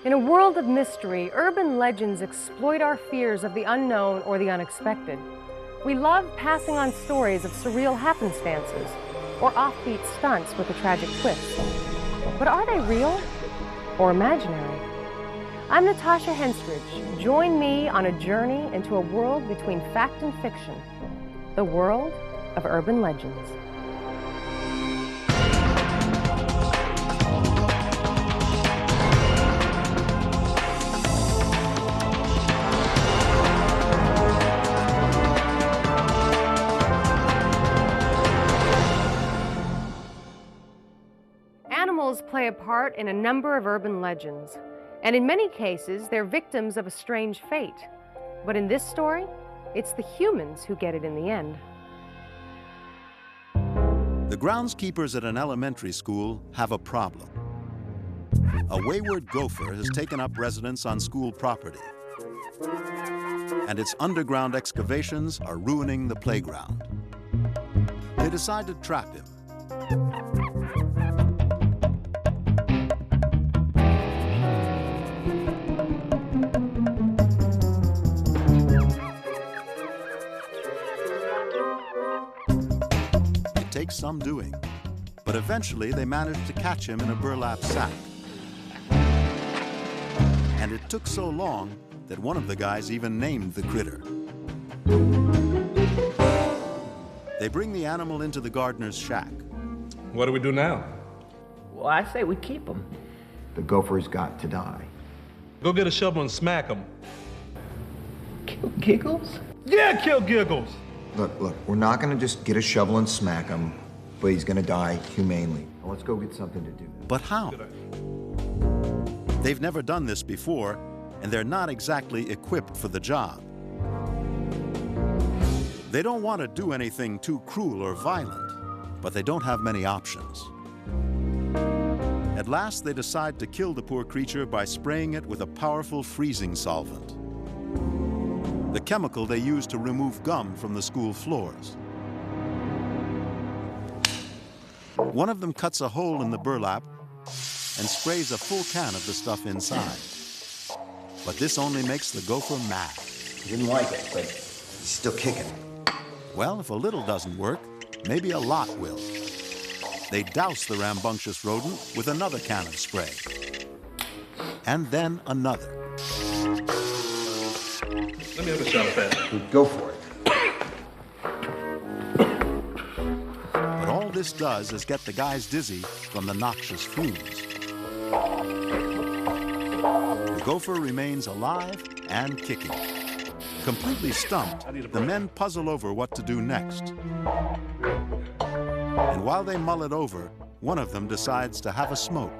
In a world of mystery, urban legends exploit our fears of the unknown or the unexpected. We love passing on stories of surreal happenstances or offbeat stunts with a tragic twist. But are they real or imaginary? I'm Natasha Henstridge. Join me on a journey into a world between fact and fiction, the world of urban legends. Animals play a part in a number of urban legends, and in many cases, they're victims of a strange fate. But in this story, it's the humans who get it in the end. The groundskeepers at an elementary school have a problem. A wayward gopher has taken up residence on school property, and its underground excavations are ruining the playground. They decide to trap him. Takes some doing, but eventually they managed to catch him in a burlap sack. And it took so long that one of the guys even named the critter. They bring the animal into the gardener's shack. What do we do now? Well, I say we keep him. The gopher's got to die. Go get a shovel and smack him. Kill Giggles? Yeah, kill Giggles! Look, we're not gonna just get a shovel and smack him, but he's gonna die humanely. Now let's go get something to do. But how? They've never done this before, and they're not exactly equipped for the job. They don't want to do anything too cruel or violent, but they don't have many options. At last, they decide to kill the poor creature by spraying it with a powerful freezing solvent, the chemical they use to remove gum from the school floors. One of them cuts a hole in the burlap and sprays a full can of the stuff inside. But this only makes the gopher mad. He didn't like it, but he's still kicking. Well, if a little doesn't work, maybe a lot will. They douse the rambunctious rodent with another can of spray. And then another. Let me have a shot at that. Go for it. But all this does is get the guys dizzy from the noxious fumes. The gopher remains alive and kicking. Completely stumped, the men puzzle over what to do next. And while they mull it over, one of them decides to have a smoke.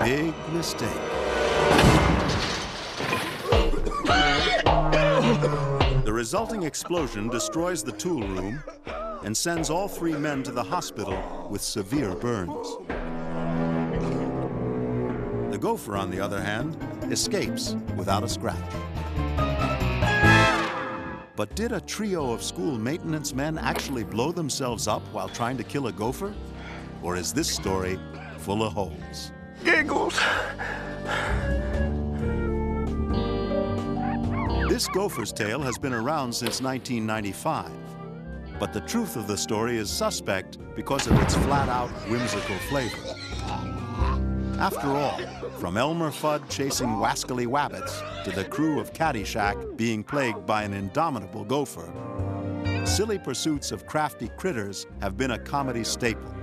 Big mistake. The resulting explosion destroys the tool room and sends all three men to the hospital with severe burns. The gopher, on the other hand, escapes without a scratch. But did a trio of school maintenance men actually blow themselves up while trying to kill a gopher? Or is this story full of holes? Giggles! This gopher's tale has been around since 1995. But the truth of the story is suspect because of its flat-out whimsical flavor. After all, from Elmer Fudd chasing wascally wabbits to the crew of Caddyshack being plagued by an indomitable gopher, silly pursuits of crafty critters have been a comedy staple,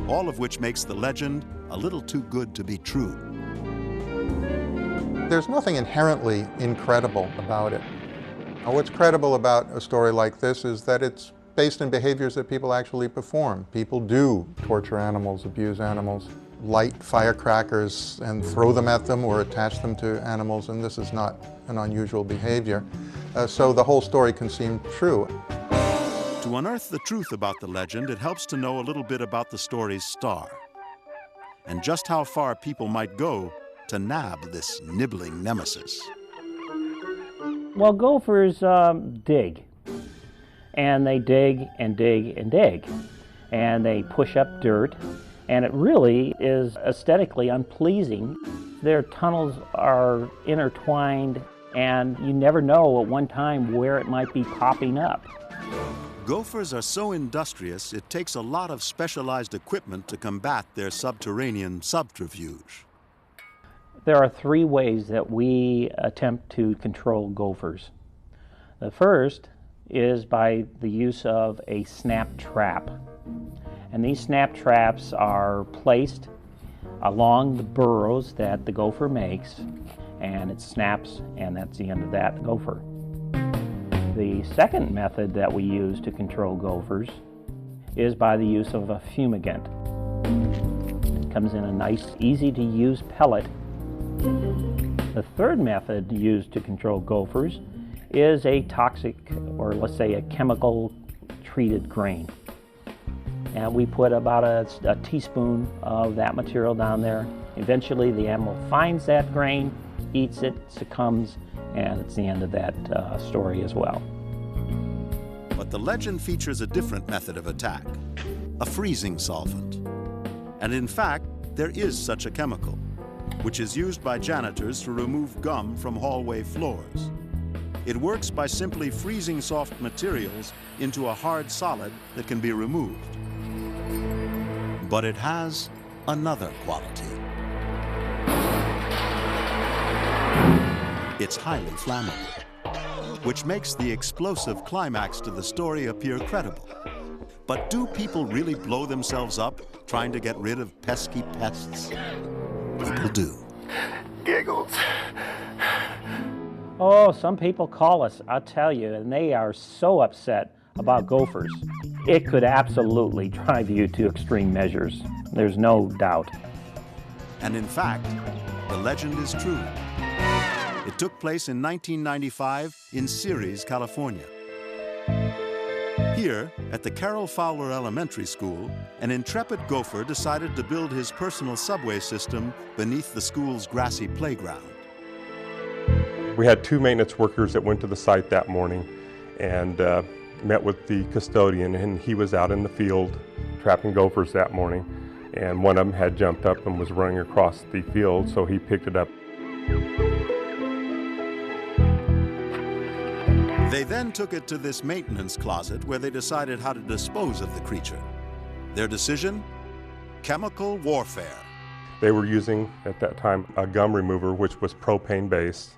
all of which makes the legend a little too good to be true. There's nothing inherently incredible about it. What's credible about a story like this is that it's based in behaviors that people actually perform. People do torture animals, abuse animals, light firecrackers and throw them at them or attach them to animals, and this is not an unusual behavior. So the whole story can seem true. To unearth the truth about the legend, it helps to know a little bit about the story's star and just how far people might go to nab this nibbling nemesis. Well, gophers dig. And they dig and dig and dig. And they push up dirt. And it really is aesthetically unpleasing. Their tunnels are intertwined, and you never know at one time where it might be popping up. Gophers are so industrious, it takes a lot of specialized equipment to combat their subterranean subterfuge. There are three ways that we attempt to control gophers. The first is by the use of a snap trap. And these snap traps are placed along the burrows that the gopher makes, and it snaps, and that's the end of that gopher. The second method that we use to control gophers is by the use of a fumigant. It comes in a nice, easy-to-use pellet. The third method used to control gophers is a toxic, or let's say a chemical-treated grain. And we put about a teaspoon of that material down there. Eventually the animal finds that grain, eats it, succumbs, and it's the end of that story as well. But the legend features a different method of attack, a freezing solvent. And in fact, there is such a chemical, which is used by janitors to remove gum from hallway floors. It works by simply freezing soft materials into a hard solid that can be removed. But it has another quality. It's highly flammable, which makes the explosive climax to the story appear credible. But do people really blow themselves up trying to get rid of pesky pests? People do. Giggles. Oh, some people call us, I'll tell you, and they are so upset about gophers. It could absolutely drive you to extreme measures. There's no doubt. And in fact, the legend is true. It took place in 1995 in Ceres, California. Here, at the Carol Fowler Elementary School, an intrepid gopher decided to build his personal subway system beneath the school's grassy playground. We had two maintenance workers that went to the site that morning and met with the custodian, and he was out in the field trapping gophers that morning. And one of them had jumped up and was running across the field, so he picked it up. They then took it to this maintenance closet where they decided how to dispose of the creature. Their decision? Chemical warfare. They were using, at that time, a gum remover which was propane-based,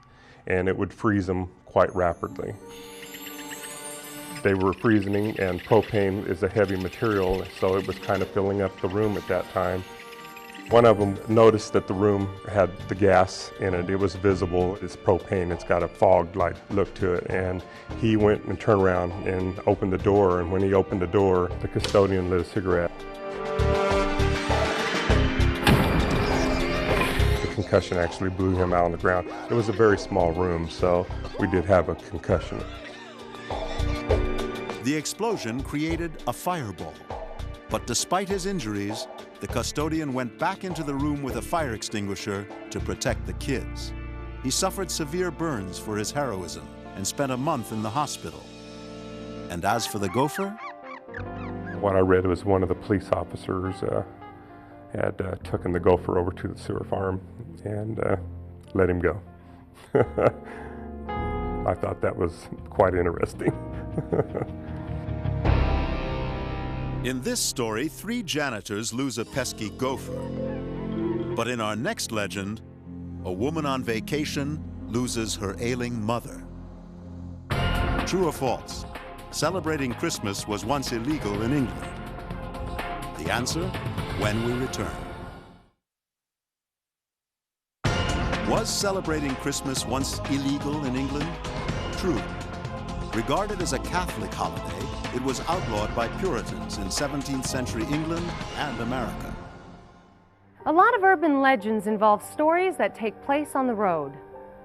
and it would freeze them quite rapidly. They were freezing, and propane is a heavy material, so it was kind of filling up the room at that time. One of them noticed that the room had the gas in it. It was visible. It's propane. It's got a fog-like look to it. And he went and turned around and opened the door. And when he opened the door, the custodian lit a cigarette. The concussion actually blew him out on the ground. It was a very small room, so we did have a concussion. The explosion created a fireball. But despite his injuries, the custodian went back into the room with a fire extinguisher to protect the kids. He suffered severe burns for his heroism and spent a month in the hospital. And as for the gopher? What I read was one of the police officers had taken the gopher over to the sewer farm and let him go. I thought that was quite interesting. In this story, 3 janitors lose a pesky gopher. But in our next legend, a woman on vacation loses her ailing mother. True or false? Celebrating Christmas was once illegal in England. The answer, when we return. Was celebrating Christmas once illegal in England? True. Regarded as a Catholic holiday, it was outlawed by Puritans in 17th century England and America. A lot of urban legends involve stories that take place on the road.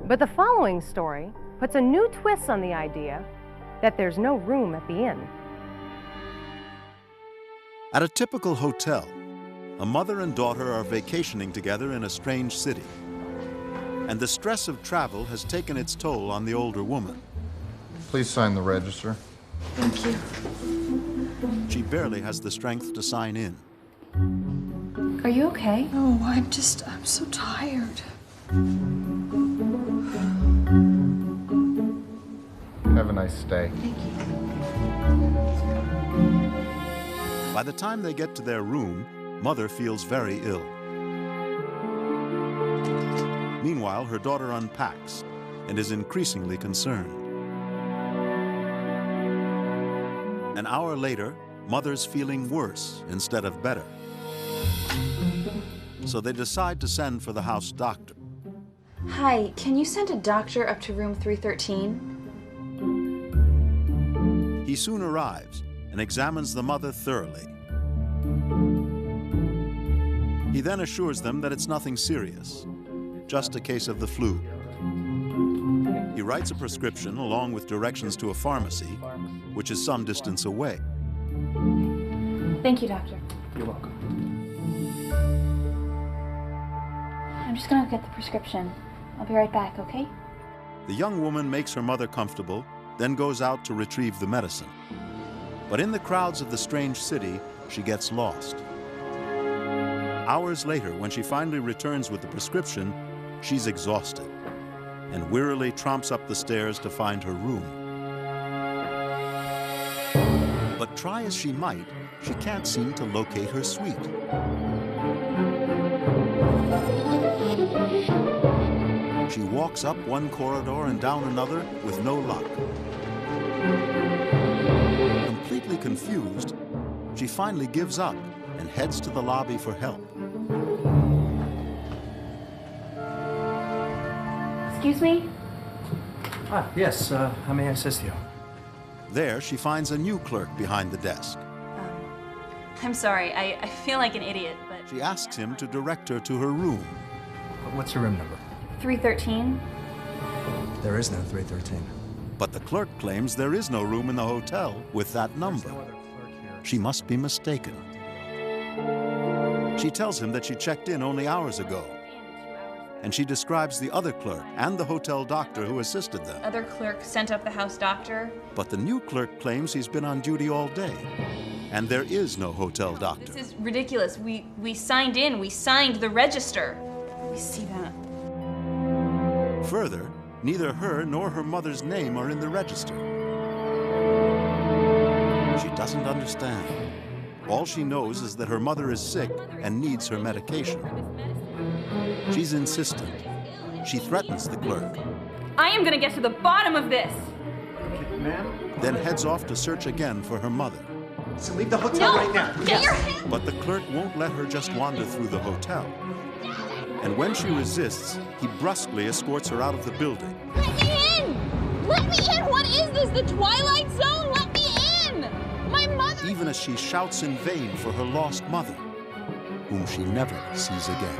But the following story puts a new twist on the idea that there's no room at the inn. At a typical hotel, a mother and daughter are vacationing together in a strange city. And the stress of travel has taken its toll on the older woman. Please sign the register. Thank you. She barely has the strength to sign in. Are you okay? Oh, I'm so tired. Have a nice stay. Thank you. By the time they get to their room, Mother feels very ill. Meanwhile, her daughter unpacks and is increasingly concerned. An hour later, Mother's feeling worse instead of better. So they decide to send for the house doctor. Hi, can you send a doctor up to room 313? He soon arrives and examines the mother thoroughly. He then assures them that it's nothing serious, just a case of the flu. He writes a prescription along with directions to a pharmacy, which is some distance away. Thank you, doctor. You're welcome. I'm just gonna get the prescription. I'll be right back, okay? The young woman makes her mother comfortable, then goes out to retrieve the medicine. But in the crowds of the strange city, she gets lost. Hours later, when she finally returns with the prescription, she's exhausted and wearily tromps up the stairs to find her room. But try as she might, she can't seem to locate her suite. She walks up one corridor and down another with no luck. Completely confused, she finally gives up and heads to the lobby for help. Excuse me? Yes, how may I assist you? There, she finds a new clerk behind the desk. I'm sorry, I feel like an idiot, but... She asks him to direct her to her room. What's your room number? 313? There is no 313. But the clerk claims there is no room in the hotel with that number. She must be mistaken. She tells him that she checked in only hours ago. And she describes the other clerk and the hotel doctor who assisted them. Other clerk sent up the house doctor. But the new clerk claims he's been on duty all day. And there is no hotel doctor. This is ridiculous. We signed in. We signed the register. We see that. Further, neither her nor her mother's name are in the register. She doesn't understand. All she knows is that her mother is sick and needs her medication. She's insistent. She threatens the clerk. I am gonna get to the bottom of this. Ma'am? Then heads off to search again for her mother. So leave the hotel right now. Get your hands. But the clerk won't let her just wander through the hotel. And when she resists, he brusquely escorts her out of the building. Let me in! Let me in! What is this? The Twilight Zone? Let me in! My mother... Even as she shouts in vain for her lost mother, whom she never sees again.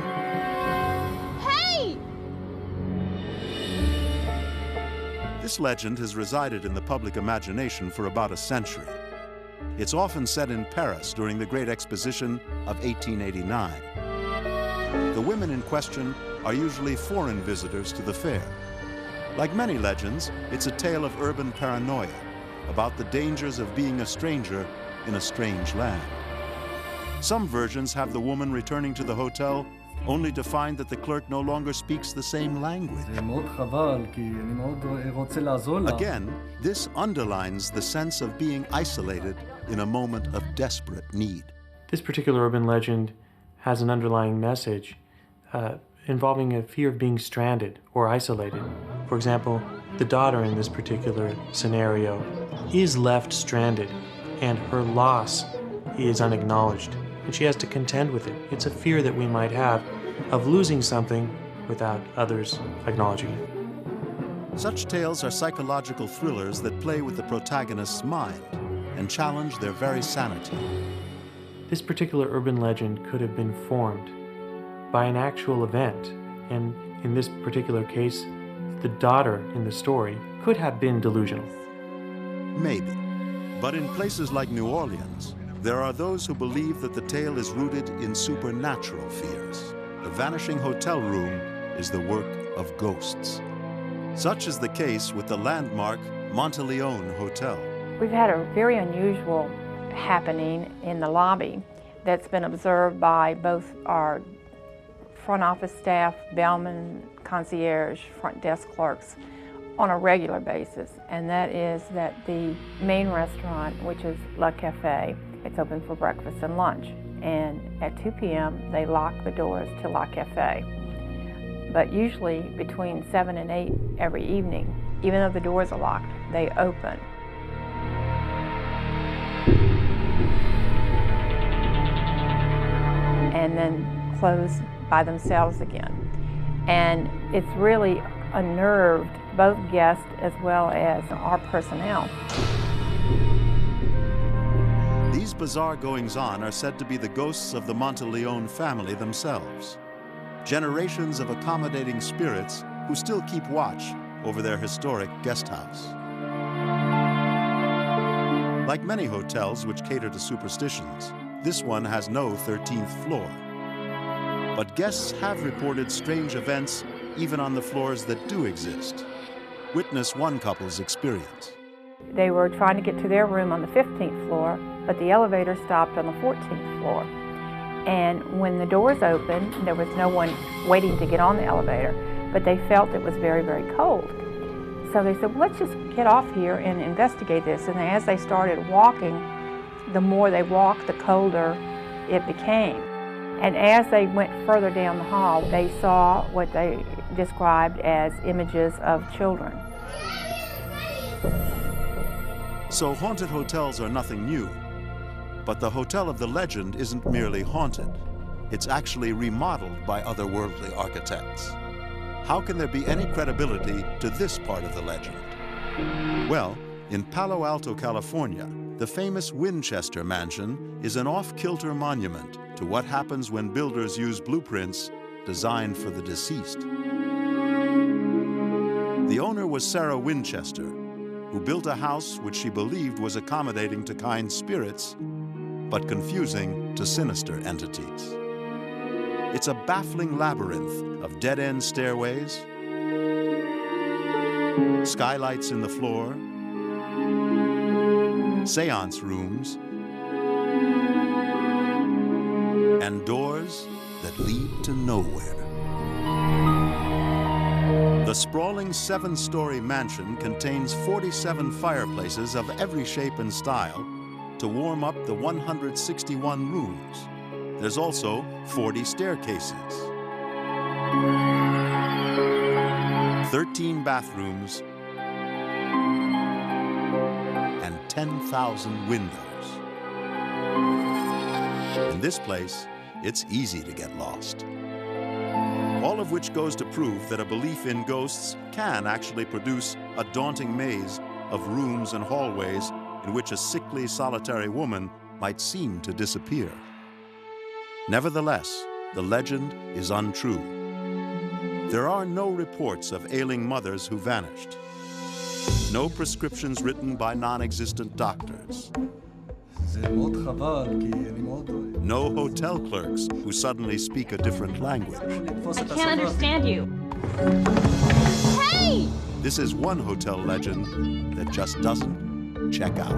Hey! This legend has resided in the public imagination for about a century. It's often set in Paris during the Great Exposition of 1889. The women in question are usually foreign visitors to the fair. Like many legends, it's a tale of urban paranoia about the dangers of being a stranger in a strange land. Some versions have the woman returning to the hotel only to find that the clerk no longer speaks the same language. Again, this underlines the sense of being isolated in a moment of desperate need. This particular urban legend has an underlying message involving a fear of being stranded or isolated. For example, the daughter in this particular scenario is left stranded and her loss is unacknowledged, and she has to contend with it. It's a fear that we might have of losing something without others acknowledging it. Such tales are psychological thrillers that play with the protagonist's mind and challenge their very sanity. This particular urban legend could have been formed by an actual event, and in this particular case, the daughter in the story could have been delusional. Maybe. But in places like New Orleans, there are those who believe that the tale is rooted in supernatural fears. The vanishing hotel room is the work of ghosts. Such is the case with the landmark Monteleone Hotel. We've had a very unusual happening in the lobby. that's been observed by both our front office staff, bellman, concierge, front desk clerks on a regular basis, and that is that the main restaurant, which is Le Café, it's open for breakfast and lunch, and at 2 p.m. they lock the doors to Le Café. But usually between 7 and 8 every evening, even though the doors are locked, they open. And then close by themselves again. And it's really unnerved both guests as well as our personnel. These bizarre goings-on are said to be the ghosts of the Monteleone family themselves. Generations of accommodating spirits who still keep watch over their historic guest house. Like many hotels which cater to superstitions, this one has no 13th floor. But guests have reported strange events even on the floors that do exist. Witness one couple's experience. They were trying to get to their room on the 15th floor, but the elevator stopped on the 14th floor. And when the doors opened, there was no one waiting to get on the elevator, but they felt it was very, very cold. So they said, well, let's just get off here and investigate this. And as they started walking, the more they walked, the colder it became. And as they went further down the hall, they saw what they described as images of children. So haunted hotels are nothing new. But the Hotel of the Legend isn't merely haunted. It's actually remodeled by otherworldly architects. How can there be any credibility to this part of the legend? Well, in Palo Alto, California, the famous Winchester Mansion is an off-kilter monument to what happens when builders use blueprints designed for the deceased. The owner was Sarah Winchester, who built a house which she believed was accommodating to kind spirits, but confusing to sinister entities. It's a baffling labyrinth of dead-end stairways, skylights in the floor, seance rooms, and doors that lead to nowhere. The sprawling 7-story mansion contains 47 fireplaces of every shape and style to warm up the 161 rooms. There's also 40 staircases, 13 bathrooms, and 10,000 windows. In this place, it's easy to get lost. All of which goes to prove that a belief in ghosts can actually produce a daunting maze of rooms and hallways in which a sickly, solitary woman might seem to disappear. Nevertheless, the legend is untrue. There are no reports of ailing mothers who vanished. No prescriptions written by non-existent doctors. No hotel clerks who suddenly speak a different language. I can't understand you. Hey! This is one hotel legend that just doesn't check out.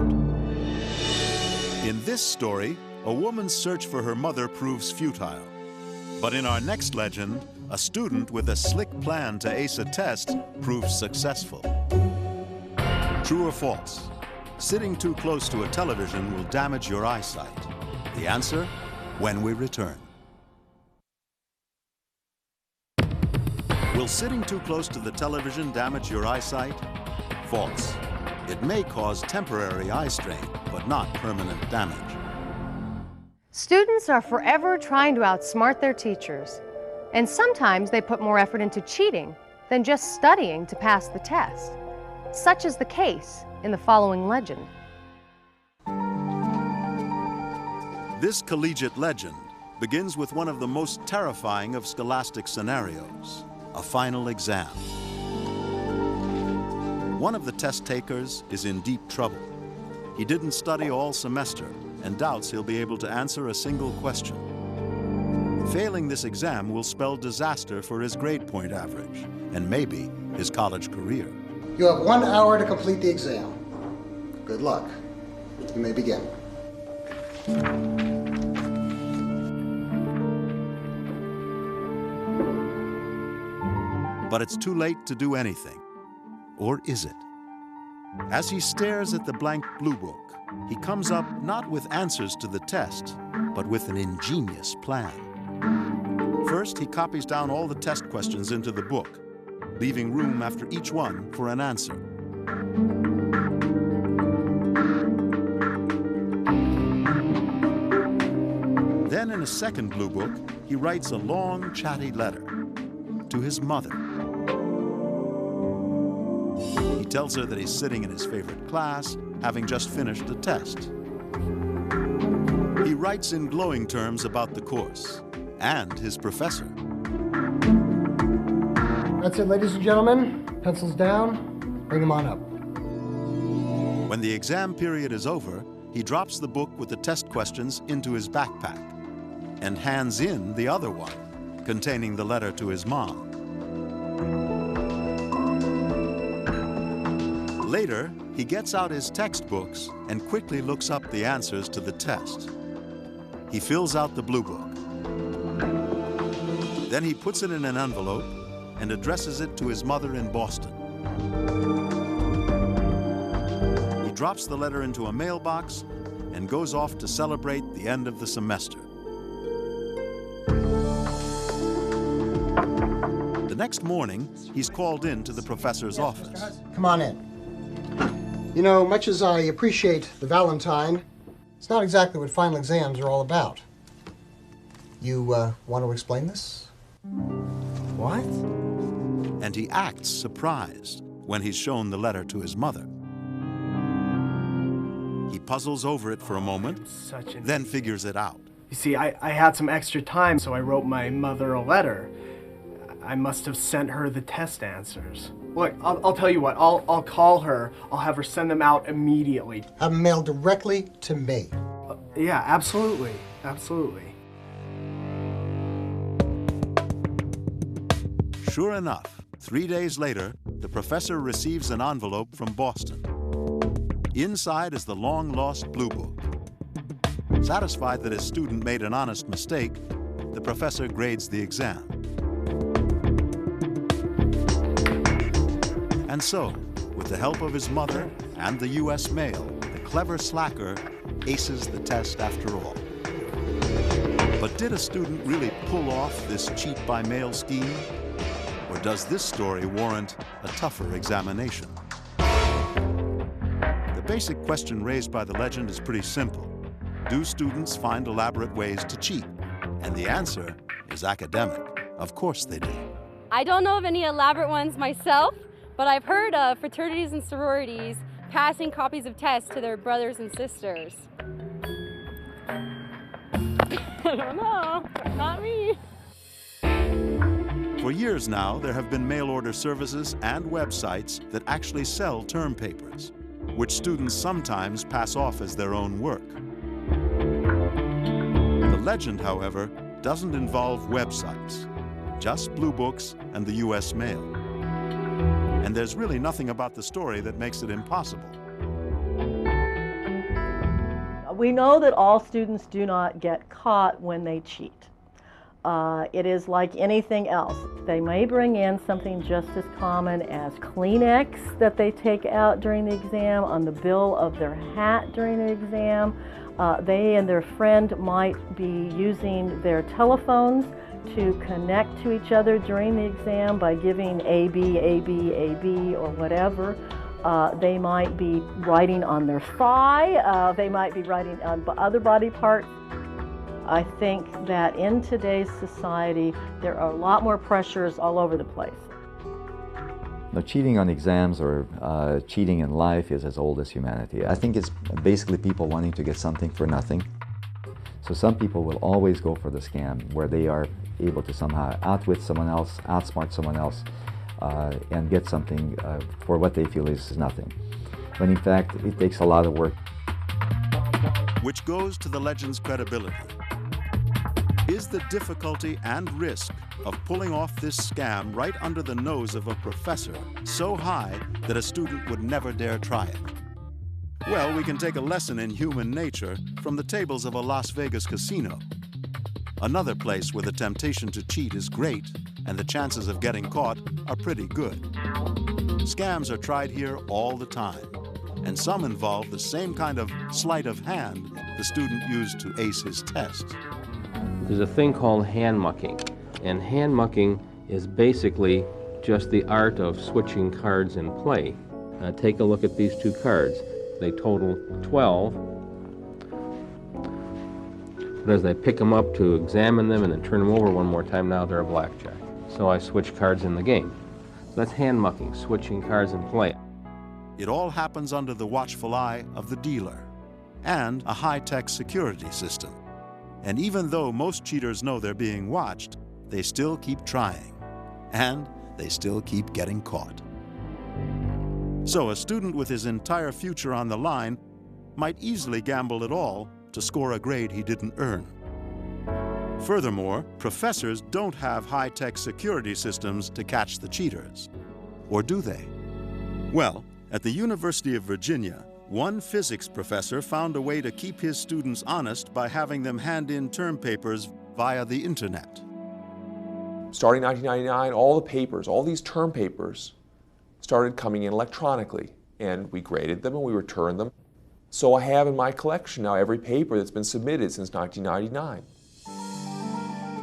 In this story, a woman's search for her mother proves futile. But in our next legend, a student with a slick plan to ace a test proves successful. True or false? Sitting too close to a television will damage your eyesight. The answer, when we return. Will sitting too close to the television damage your eyesight? False. It may cause temporary eye strain, but not permanent damage. Students are forever trying to outsmart their teachers, and sometimes they put more effort into cheating than just studying to pass the test. Such is the case in the following legend. This collegiate legend begins with one of the most terrifying of scholastic scenarios, a final exam. One of the test takers is in deep trouble. He didn't study all semester and doubts he'll be able to answer a single question. Failing this exam will spell disaster for his grade point average and maybe his college career. You have 1 hour to complete the exam. Good luck. You may begin. But it's too late to do anything. Or is it? As he stares at the blank blue book, he comes up not with answers to the test, but with an ingenious plan. First, he copies down all the test questions into the book, leaving room after each one for an answer. Then, in a second blue book, he writes a long, chatty letter to his mother. He tells her that he's sitting in his favorite class, having just finished a test. He writes in glowing terms about the course and his professor. That's it, ladies and gentlemen. Pencils down. Bring them on up. When the exam period is over, he drops the book with the test questions into his backpack and hands in the other one, containing the letter to his mom. Later, he gets out his textbooks and quickly looks up the answers to the test. He fills out the blue book. Then he puts it in an envelope and addresses it to his mother in Boston. He drops the letter into a mailbox and goes off to celebrate the end of the semester. The next morning, he's called in to the professor's office. Come on in. You know, much as I appreciate the Valentine, it's not exactly what final exams are all about. You want to explain this? What? And he acts surprised when he's shown the letter to his mother. He puzzles over it for a moment, then figures it out. You see, I had some extra time, so I wrote my mother a letter. I must have sent her the test answers. Look, I'll tell you what, I'll call her. I'll have her send them out immediately. Have them mailed directly to me. Yeah, absolutely, absolutely. Sure enough, 3 days later, the professor receives an envelope from Boston. Inside is the long-lost blue book. Satisfied that his student made an honest mistake, the professor grades the exam. And so, with the help of his mother and the U.S. mail, the clever slacker aces the test after all. But did a student really pull off this cheat-by-mail scheme? Or does this story warrant a tougher examination? The basic question raised by the legend is pretty simple. Do students find elaborate ways to cheat? And the answer is academic. Of course they do. I don't know of any elaborate ones myself, but I've heard of fraternities and sororities passing copies of tests to their brothers and sisters. I don't know, not me. For years now, there have been mail-order services and websites that actually sell term papers, which students sometimes pass off as their own work. The legend, however, doesn't involve websites, just blue books and the U.S. mail. And there's really nothing about the story that makes it impossible. We know that all students do not get caught when they cheat. It is like anything else. They may bring in something just as common as Kleenex that they take out during the exam, on the bill of their hat during the exam. They and their friend might be using their telephones to connect to each other during the exam by giving A, B, A, B, A, B, or whatever. They might be writing on their thigh. They might be writing on other body parts. I think that in today's society, there are a lot more pressures all over the place. Now, cheating on exams or cheating in life is as old as humanity. I think it's basically people wanting to get something for nothing. So some people will always go for the scam where they are able to somehow outwit someone else, outsmart someone else, and get something for what they feel is nothing. When in fact, it takes a lot of work. Which goes to the legend's credibility. Is the difficulty and risk of pulling off this scam right under the nose of a professor so high that a student would never dare try it? Well, we can take a lesson in human nature from the tables of a Las Vegas casino. Another place where the temptation to cheat is great and the chances of getting caught are pretty good. Scams are tried here all the time, and some involve the same kind of sleight of hand the student used to ace his test. There's a thing called hand mucking, and hand mucking is basically just the art of switching cards in play. Take a look at these two cards. They total 12. But as I pick them up to examine them and then turn them over one more time, now they're a blackjack. So I switch cards in the game. So that's hand mucking, switching cards in play. It all happens under the watchful eye of the dealer and a high-tech security system. And even though most cheaters know they're being watched, they still keep trying, and they still keep getting caught. So a student with his entire future on the line might easily gamble it all to score a grade he didn't earn. Furthermore, professors don't have high-tech security systems to catch the cheaters. Or do they? Well, at the University of Virginia, one physics professor found a way to keep his students honest by having them hand in term papers via the internet. Starting in 1999, all the papers, all these term papers, started coming in electronically, and we graded them and we returned them. So I have in my collection now every paper that's been submitted since 1999.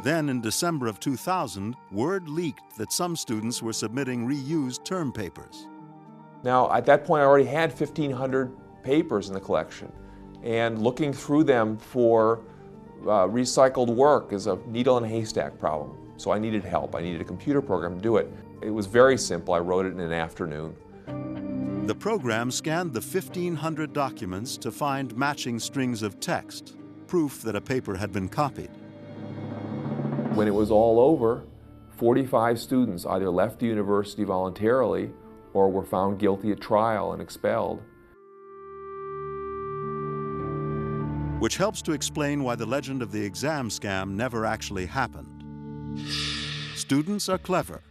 Then in December of 2000, word leaked that some students were submitting reused term papers. Now, at that point, I already had 1,500 papers in the collection, and looking through them for recycled work is a needle in a haystack problem. So I needed help. I needed a computer program to do it. It was very simple. I wrote it in an afternoon. The program scanned the 1,500 documents to find matching strings of text, proof that a paper had been copied. When it was all over, 45 students either left the university voluntarily or were found guilty at trial and expelled. Which helps to explain why the legend of the exam scam never actually happened. Students are clever,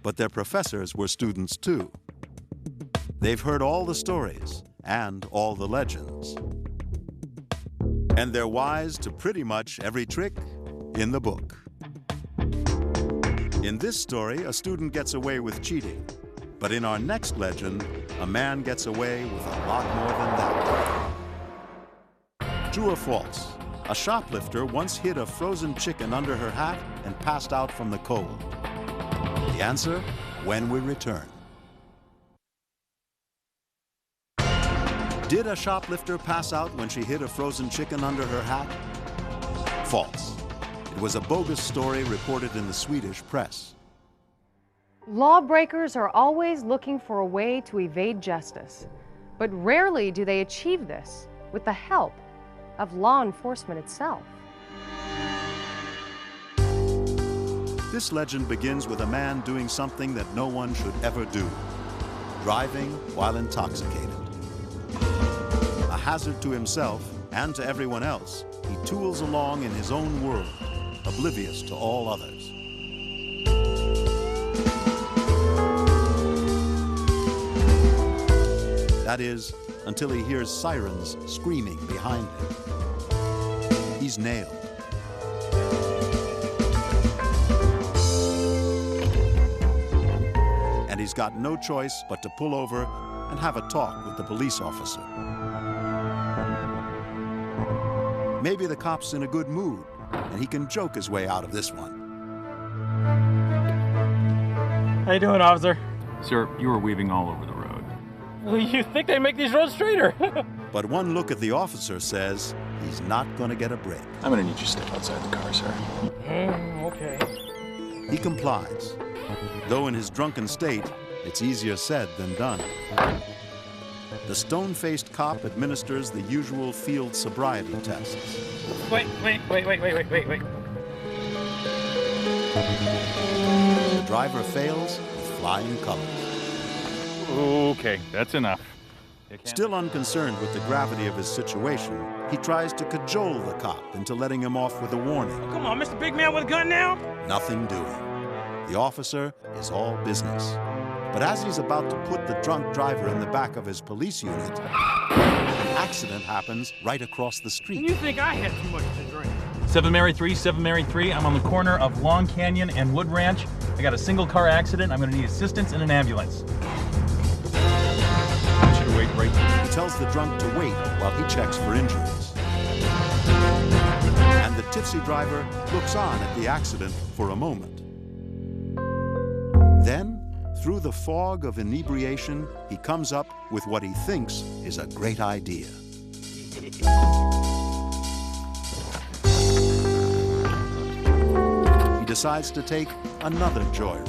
but their professors were students too. They've heard all the stories and all the legends. And they're wise to pretty much every trick in the book. In this story, a student gets away with cheating. But in our next legend, a man gets away with a lot more than that. True or false? A shoplifter once hid a frozen chicken under her hat and passed out from the cold. The answer, when we return. Did a shoplifter pass out when she hid a frozen chicken under her hat? False. It was a bogus story reported in the Swedish press. Lawbreakers are always looking for a way to evade justice, but rarely do they achieve this with the help of law enforcement itself. This legend begins with a man doing something that no one should ever do: driving while intoxicated. A hazard to himself and to everyone else, he tools along in his own world, oblivious to all others. That is, until he hears sirens screaming behind him. He's nailed. And he's got no choice but to pull over and have a talk with the police officer. Maybe the cop's in a good mood, and he can joke his way out of this one. How you doing, officer? Sir, you were weaving all over the road. Well, you think they make these roads straighter? But one look at the officer says he's not going to get a break. I'm going to need you to step outside the car, sir. Okay. He complies, though in his drunken state, it's easier said than done. The stone-faced cop administers the usual field sobriety tests. Wait. The driver fails with flying colors. Okay, that's enough. Still unconcerned with the gravity of his situation, he tries to cajole the cop into letting him off with a warning. Come on, Mr. Big Man with a gun now? Nothing doing. The officer is all business. But as he's about to put the drunk driver in the back of his police unit, an accident happens right across the street. You think I had too much to drink? 7 Mary 3, 7 Mary 3. I'm on the corner of Long Canyon and Wood Ranch. I got a single car accident. I'm going to need assistance and an ambulance. I should wait right here. He tells the drunk to wait while he checks for injuries. And the tipsy driver looks on at the accident for a moment. Then, through the fog of inebriation, he comes up with what he thinks is a great idea. He decides to take another joyride.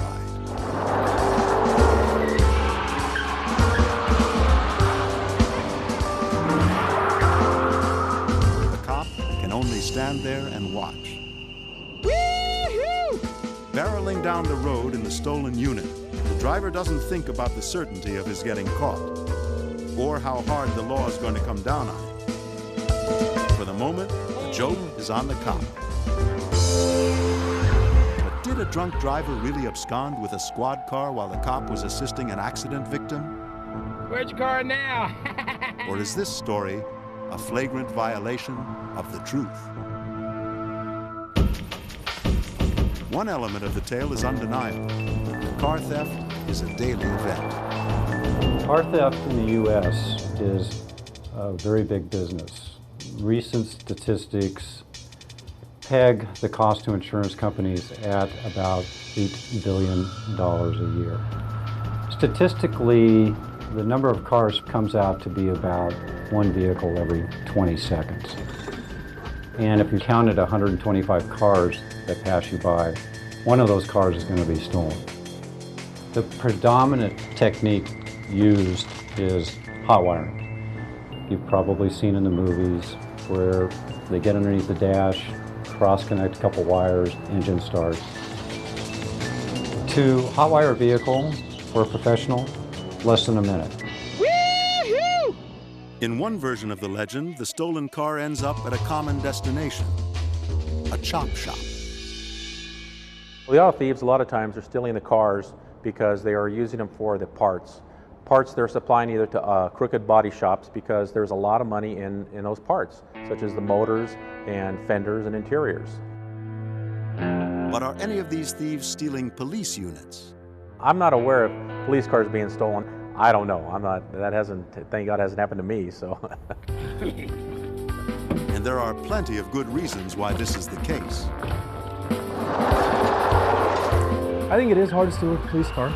The cop can only stand there and watch. Barreling down the road in the stolen unit, the driver doesn't think about the certainty of his getting caught, or how hard the law is going to come down on him. For the moment, the joke is on the cop. But did a drunk driver really abscond with a squad car while the cop was assisting an accident victim? Where's your car now? Or is this story a flagrant violation of the truth? One element of the tale is undeniable. Car theft is a daily event. Car theft in the U.S. is a very big business. Recent statistics peg the cost to insurance companies at about $8 billion a year. Statistically, the number of cars comes out to be about one vehicle every 20 seconds. And if you counted 125 cars that pass you by, one of those cars is going to be stolen. The predominant technique used is hot wiring. You've probably seen in the movies where they get underneath the dash, cross-connect a couple wires, engine starts. To hotwire a vehicle for a professional, less than a minute. In one version of the legend, the stolen car ends up at a common destination, a chop shop. Well, the auto thieves a lot of times are stealing the cars because they are using them for the parts. Parts they're supplying either to crooked body shops because there's a lot of money in those parts, such as the motors and fenders and interiors. But are any of these thieves stealing police units? I'm not aware of police cars being stolen. I don't know. Thank God, hasn't happened to me, so. And there are plenty of good reasons why this is the case. I think it is hard to steal a police car.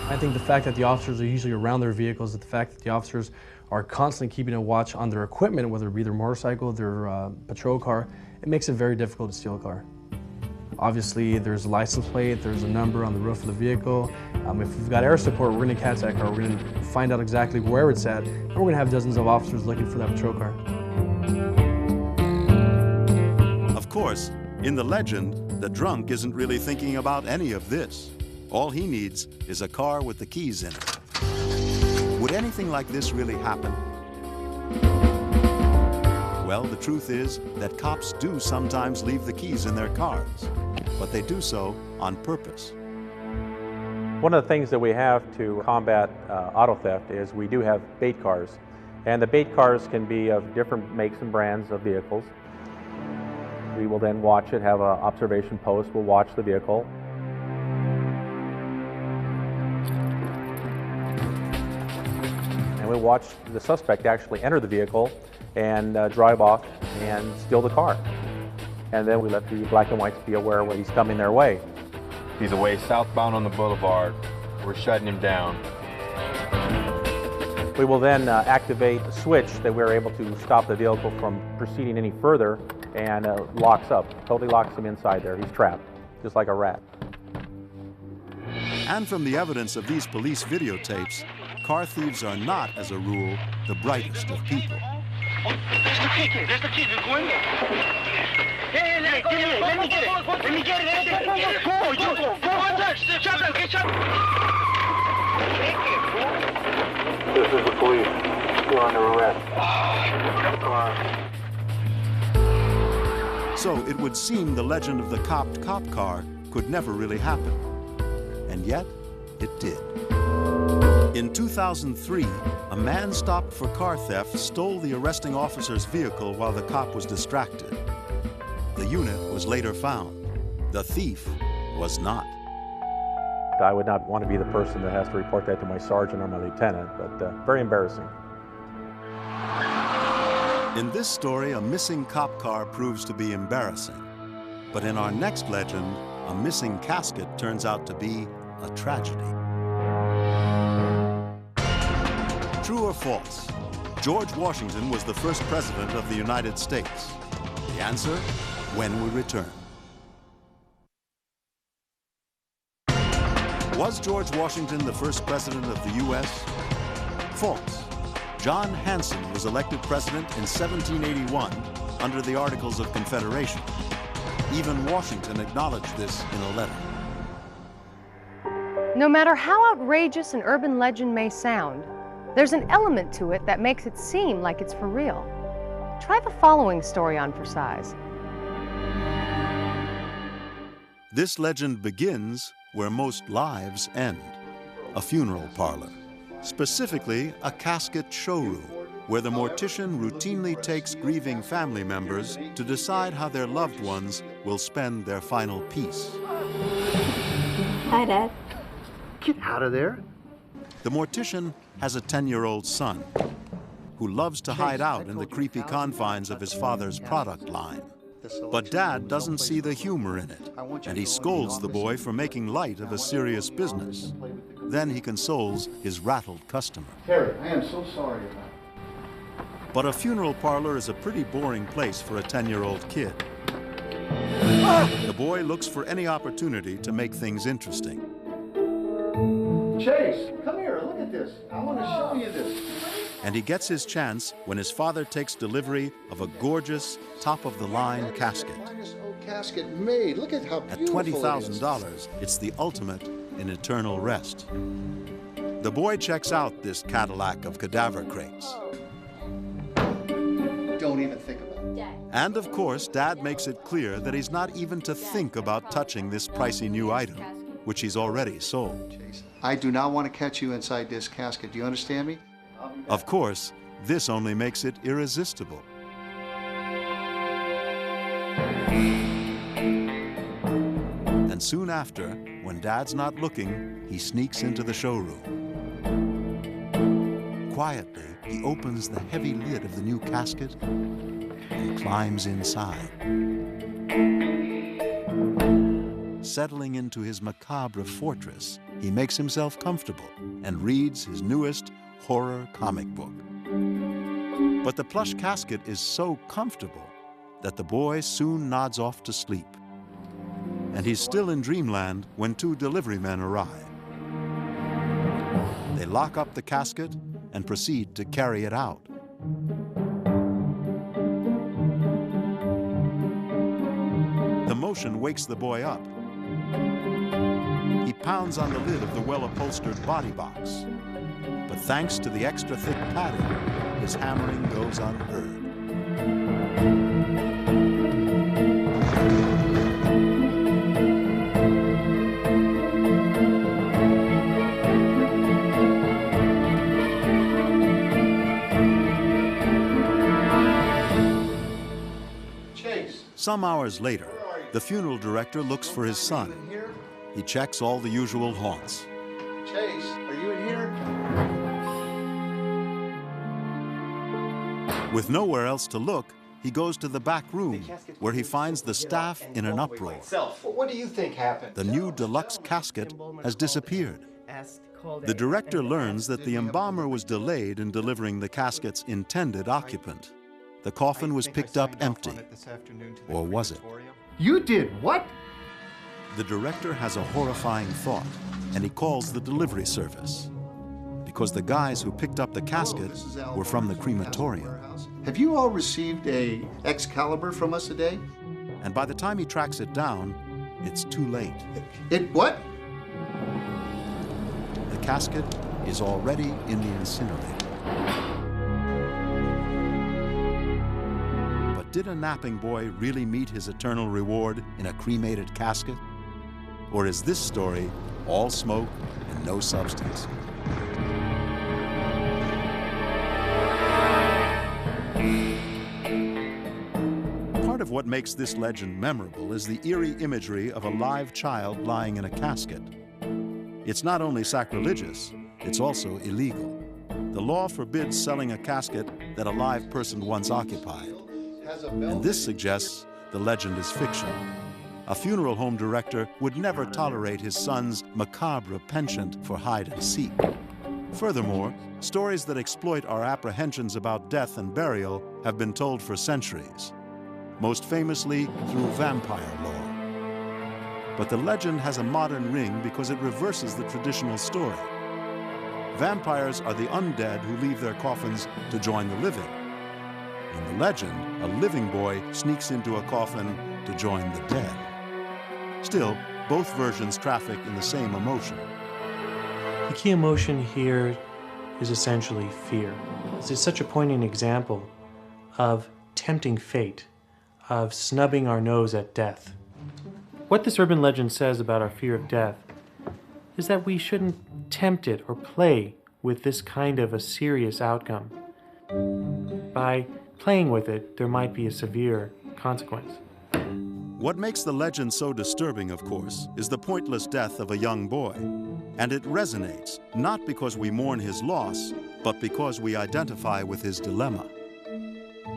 I think the fact that the officers are usually around their vehicles, the fact that the officers are constantly keeping a watch on their equipment, whether it be their motorcycle, their patrol car, it makes it very difficult to steal a car. Obviously, there's a license plate, there's a number on the roof of the vehicle. If we've got air support, we're going to catch that car. We're going to find out exactly where it's at, and we're going to have dozens of officers looking for that patrol car. Of course, in the legend, the drunk isn't really thinking about any of this. All he needs is a car with the keys in it. Would anything like this really happen? Well, the truth is that cops do sometimes leave the keys in their cars, but they do so on purpose. One of the things that we have to combat auto theft is we do have bait cars. And the bait cars can be of different makes and brands of vehicles. We will then watch it, have an observation post, we'll watch the vehicle. And we'll watch the suspect actually enter the vehicle and drive off and steal the car. And then we let the black and whites be aware when he's coming their way. He's away southbound on the boulevard. We're shutting him down. We will then activate a switch that we're able to stop the vehicle from proceeding any further, and locks up, totally locks him inside there. He's trapped, just like a rat. And from the evidence of these police videotapes, car thieves are not, as a rule, the brightest of people. There's the key. There's the key. There's the window. Hey, let me get it. Let me get it. Let me get it. Go. This is the police. You're under arrest. So it would seem the legend of the copped cop car could never really happen. And yet, it did. In 2003, a man stopped for car theft stole the arresting officer's vehicle while the cop was distracted. The unit was later found. The thief was not. I would not want to be the person that has to report that to my sergeant or my lieutenant, but very embarrassing. In this story, a missing cop car proves to be embarrassing. But in our next legend, a missing casket turns out to be a tragedy. True or false? George Washington was the first president of the United States. The answer, when we return. Was George Washington the first president of the U.S.? False. John Hanson was elected president in 1781 under the Articles of Confederation. Even Washington acknowledged this in a letter. No matter how outrageous an urban legend may sound, there's an element to it that makes it seem like it's for real. Try the following story on for size. This legend begins where most lives end, a funeral parlor. Specifically, a casket showroom, where the mortician routinely takes grieving family members to decide how their loved ones will spend their final piece. Hi, Dad. Get out of there. The mortician has a 10-year-old son who loves to hide out in the creepy confines of his father's product line. But Dad doesn't see the humor in it, and he scolds the boy for making light of a serious business. Then he consoles his rattled customer. Terry, I am so sorry about it. But a funeral parlor is a pretty boring place for a 10-year-old kid. The boy looks for any opportunity to make things interesting. Chase, come here, look at this. I want to show you this. And he gets his chance when his father takes delivery of a gorgeous, top-of-the-line casket. Finest oak casket made. Look at how At beautiful it is. $20,000, it's the ultimate in eternal rest. The boy checks out this Cadillac of cadaver crates. Don't even think about it. And of course, Dad makes it clear that he's not even to think about touching this pricey new item, which he's already sold. I do not want to catch you inside this casket. Do you understand me? Of course, this only makes it irresistible. And soon after, when Dad's not looking, he sneaks into the showroom. Quietly, he opens the heavy lid of the new casket and climbs inside. Settling into his macabre fortress, he makes himself comfortable and reads his newest horror comic book. But the plush casket is so comfortable that the boy soon nods off to sleep. And he's still in dreamland when two delivery men arrive. They lock up the casket and proceed to carry it out. The motion wakes the boy up. He pounds on the lid of the well-upholstered body box. But thanks to the extra thick padding, his hammering goes unheard. Chase. Some hours later, the funeral director looks for his son. He checks all the usual haunts. Chase, are you in here? With nowhere else to look, he goes to the back room, where he finds the staff in an uproar. What do you think happened? The new deluxe casket has disappeared. The director learns that the embalmer was delayed in delivering the casket's intended occupant. The coffin was picked up empty. Or was it? You did what? The director has a horrifying thought, and he calls the delivery service. Because the guys who picked up the casket were from the crematorium. Have you all received a Excalibur from us today? And by the time he tracks it down, it's too late. It what? The casket is already in the incinerator. But did a napping boy really meet his eternal reward in a cremated casket? Or is this story all smoke and no substance? Part of what makes this legend memorable is the eerie imagery of a live child lying in a casket. It's not only sacrilegious, it's also illegal. The law forbids selling a casket that a live person once occupied. And this suggests the legend is fiction. A funeral home director would never tolerate his son's macabre penchant for hide and seek. Furthermore, stories that exploit our apprehensions about death and burial have been told for centuries, most famously through vampire lore. But the legend has a modern ring because it reverses the traditional story. Vampires are the undead who leave their coffins to join the living. In the legend, a living boy sneaks into a coffin to join the dead. Still, both versions traffic in the same emotion. The key emotion here is essentially fear. This is such a poignant example of tempting fate, of snubbing our nose at death. What this urban legend says about our fear of death is that we shouldn't tempt it or play with this kind of a serious outcome. By playing with it, there might be a severe consequence. What makes the legend so disturbing, of course, is the pointless death of a young boy. And it resonates, not because we mourn his loss, but because we identify with his dilemma.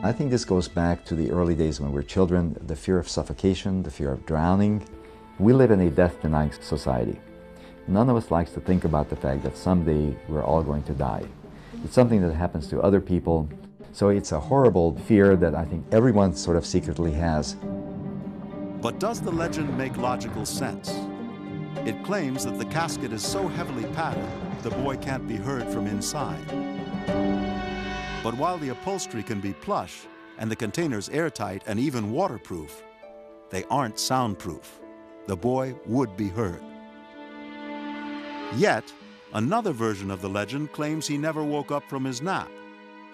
I think this goes back to the early days when we were children, the fear of suffocation, the fear of drowning. We live in a death-denying society. None of us likes to think about the fact that someday we're all going to die. It's something that happens to other people, so it's a horrible fear that I think everyone sort of secretly has. But does the legend make logical sense? It claims that the casket is so heavily padded, the boy can't be heard from inside. But while the upholstery can be plush and the containers airtight and even waterproof, they aren't soundproof. The boy would be heard. Yet, another version of the legend claims he never woke up from his nap.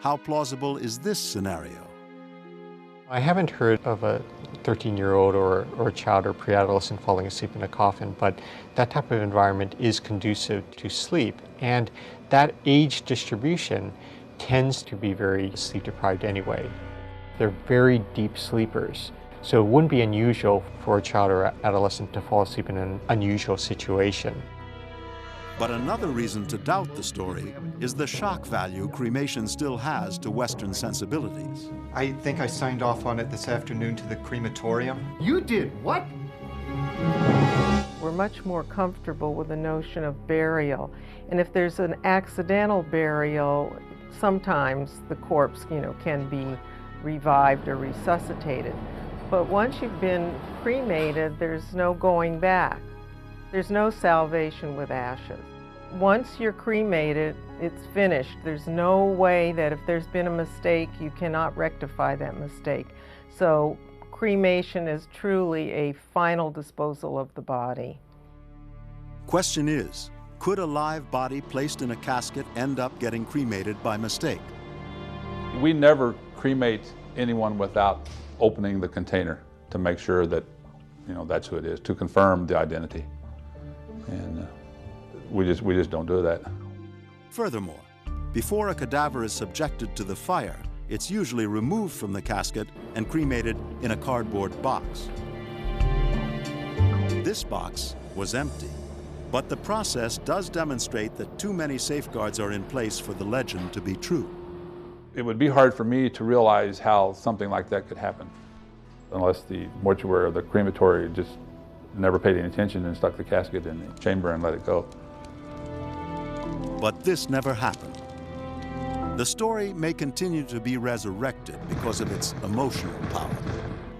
How plausible is this scenario? I haven't heard of a 13-year-old or a child or pre-adolescent falling asleep in a coffin, but that type of environment is conducive to sleep. And that age distribution tends to be very sleep deprived anyway. They're very deep sleepers. So it wouldn't be unusual for a child or adolescent to fall asleep in an unusual situation. But another reason to doubt the story is the shock value cremation still has to Western sensibilities. I think I signed off on it this afternoon to the crematorium. You did what? We're much more comfortable with the notion of burial. And if there's an accidental burial, sometimes the corpse, can be revived or resuscitated. But once you've been cremated, there's no going back. There's no salvation with ashes. Once you're cremated, it's finished. There's no way that if there's been a mistake, you cannot rectify that mistake. So cremation is truly a final disposal of the body. Question is, could a live body placed in a casket end up getting cremated by mistake? We never cremate anyone without opening the container to make sure that, that's who it is, to confirm the identity. And we just don't do that. Furthermore, before a cadaver is subjected to the fire, it's usually removed from the casket and cremated in a cardboard box. This box was empty, but the process does demonstrate that too many safeguards are in place for the legend to be true. It would be hard for me to realize how something like that could happen, unless the mortuary or the crematory just never paid any attention and stuck the casket in the chamber and let it go. But this never happened. The story may continue to be resurrected because of its emotional power,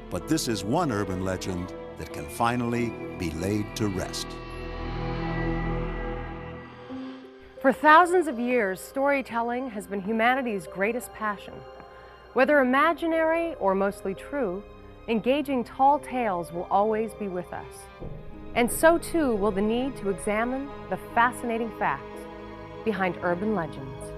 but this is one urban legend that can finally be laid to rest. For thousands of years, storytelling has been humanity's greatest passion. Whether imaginary or mostly true, engaging tall tales will always be with us. And so too will the need to examine the fascinating facts behind urban legends.